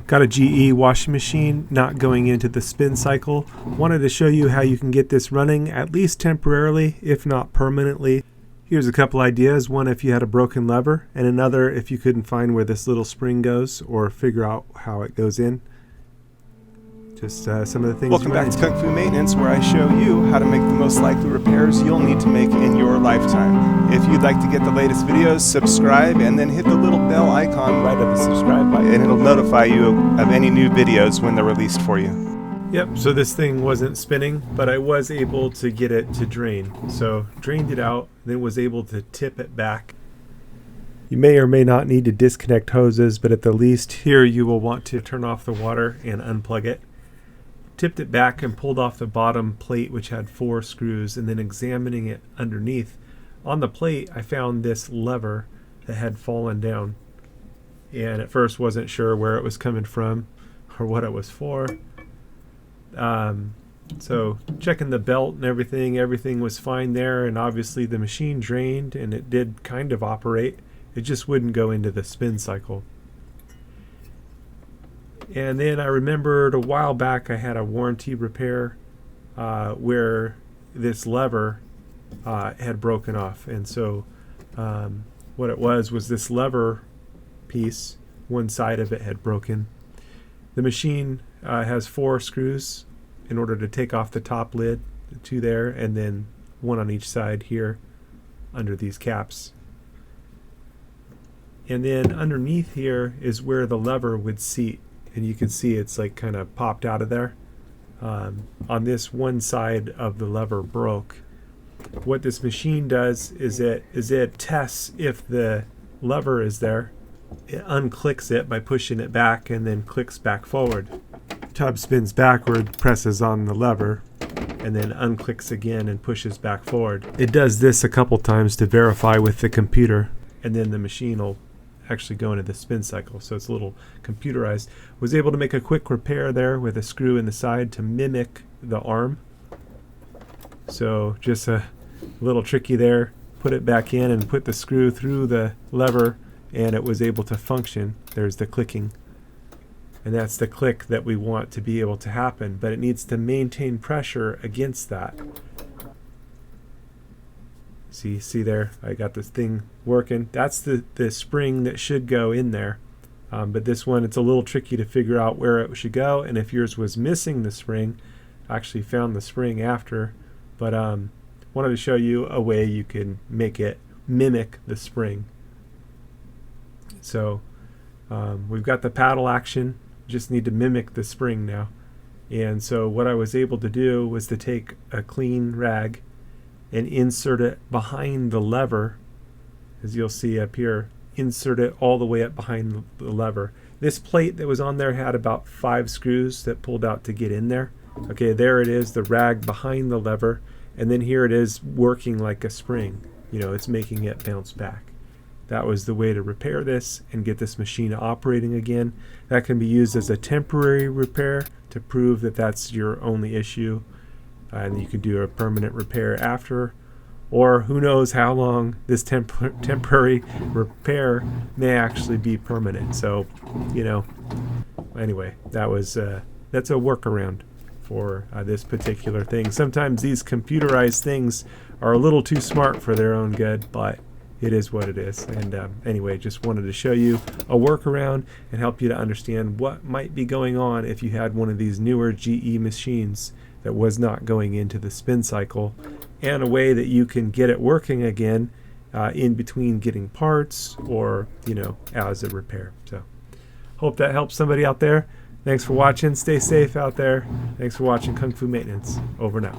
Got a GE washing machine not going into the spin cycle. Wanted to show you how you can get this running at least temporarily, if not permanently. Here's a couple ideas. One if you had a broken lever, and another if you couldn't find where this little spring goes or figure out how it goes in. Just some of the things. Welcome back to Kung Fu Maintenance, where I show you how to make the most likely repairs you'll need to make in your lifetime. If you'd like to get the latest videos, subscribe and then hit the little bell icon right at the subscribe button, and it'll notify you of any new videos when they're released for you. Yep, so this thing wasn't spinning, but I was able to get it to drain. So drained it out, then was able to tip it back. You may or may not need to disconnect hoses, but at the least here you will want to turn off the water and unplug it. Tipped it back and pulled off the bottom plate, which had 4 screws, and then examining it underneath. On the plate I found this lever that had fallen down, and at first wasn't sure where it was coming from or what it was for. So checking the belt and everything was fine there, and obviously the machine drained and it did kind of operate. It just wouldn't go into the spin cycle. And then I remembered a while back I had a warranty repair where this lever had broken off, and so what it was this lever piece, one side of it had broken. The machine has 4 screws in order to take off the top lid, 2 there, and then 1 on each side here under these caps. And then underneath here is where the lever would seat, and you can see it's like kind of popped out of there. On this one side of the lever broke. What this machine does is it tests if the lever is there. It unclicks it by pushing it back and then clicks back forward. Tub spins backward, presses on the lever, and then unclicks again and pushes back forward. It does this a couple times to verify with the computer, and then the machine will actually go into the spin cycle. So it's a little computerized. Was able to make a quick repair there with a screw in the side to mimic the arm. So just a little tricky there. Put it back in and put the screw through the lever, and it was able to function. There's the clicking. And that's the click that we want to be able to happen, but it needs to maintain pressure against that. See there, I got this thing working. That's the spring that should go in there. But this one, it's a little tricky to figure out where it should go, and if yours was missing the spring, I actually found the spring after, but wanted to show you a way you can make it mimic the spring. So we've got the paddle action, just need to mimic the spring now. And so what I was able to do was to take a clean rag and insert it behind the lever, as you'll see up here. Insert it all the way up behind the lever. This plate that was on there had about 5 screws that pulled out to get in there. Okay, there it is, the rag behind the lever, and then here it is working like a spring. You know, it's making it bounce back. That was the way to repair this and get this machine operating again. That can be used as a temporary repair to prove that that's your only issue, and you can do a permanent repair after, or who knows how long this temporary repair may actually be permanent. So, you know, anyway, that's a workaround for this particular thing. Sometimes these computerized things are a little too smart for their own good, but it is what it is. And anyway, just wanted to show you a workaround and help you to understand what might be going on if you had one of these newer GE machines that was not going into the spin cycle, and a way that you can get it working again in between getting parts, or, you know, as a repair. So hope that helps somebody out there. Thanks for watching. Stay safe out there. Thanks for watching Kung Fu Maintenance. Over and out.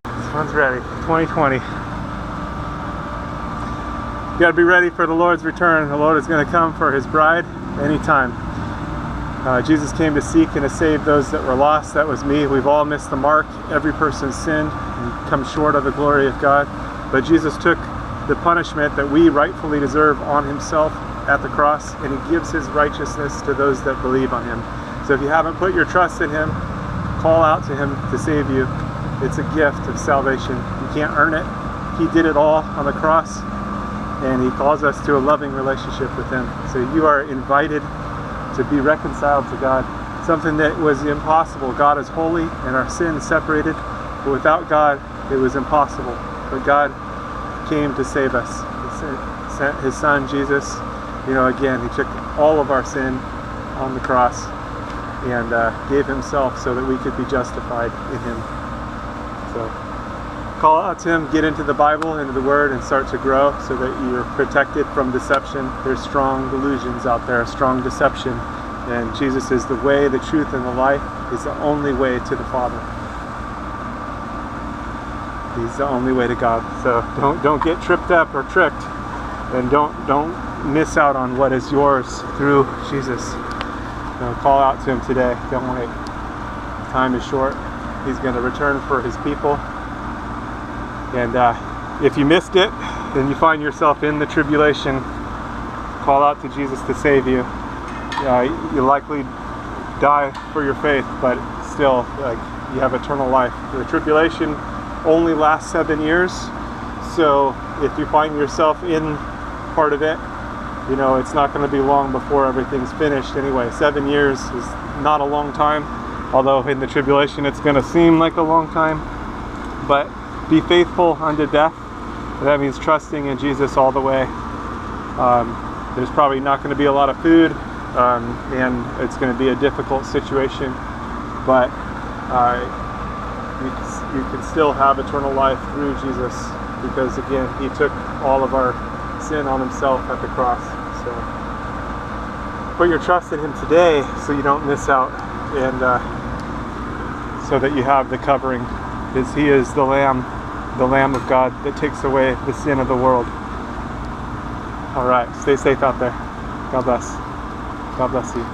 This one's ready. 2020. You got to be ready for the Lord's return. The Lord is going to come for his bride anytime. Jesus came to seek and to save those that were lost. That was me. We've all missed the mark. Every person's sinned and come short of the glory of God. But Jesus took the punishment that we rightfully deserve on himself at the cross, and he gives his righteousness to those that believe on him. So if you haven't put your trust in him, call out to him to save you. It's a gift of salvation. You can't earn it. He did it all on the cross, and he calls us to a loving relationship with him. So you are invited to be reconciled to God, something that was impossible. God is holy and our sin separated, but without God it was impossible. But God came to save us. He sent his son Jesus. Again, he took all of our sin on the cross and gave himself so that we could be justified in him. So call out to him, get into the Bible, into the Word, and start to grow so that you're protected from deception. There's strong delusions out there, strong deception, and Jesus is the way, the truth, and the life. He's the only way to the Father. He's the only way to God. So don't get tripped up or tricked, and don't miss out on what is yours through Jesus. Call out to him today. Don't wait. Time is short. He's going to return for his people. And if you missed it, then you find yourself in the tribulation, call out to Jesus to save you. You likely die for your faith, but still, you have eternal life. The tribulation only lasts 7 years, so if you find yourself in part of it, it's not going to be long before everything's finished anyway. 7 years is not a long time, although in the tribulation it's going to seem like a long time. But be faithful unto death. That means trusting in Jesus all the way. There's probably not going to be a lot of food, and it's going to be a difficult situation, but you can still have eternal life through Jesus, because again, he took all of our sin on himself at the cross. So put your trust in him today so you don't miss out, and so that you have the covering, because he is the Lamb of God that takes away the sin of the world. All right, stay safe out there. God bless. God bless you.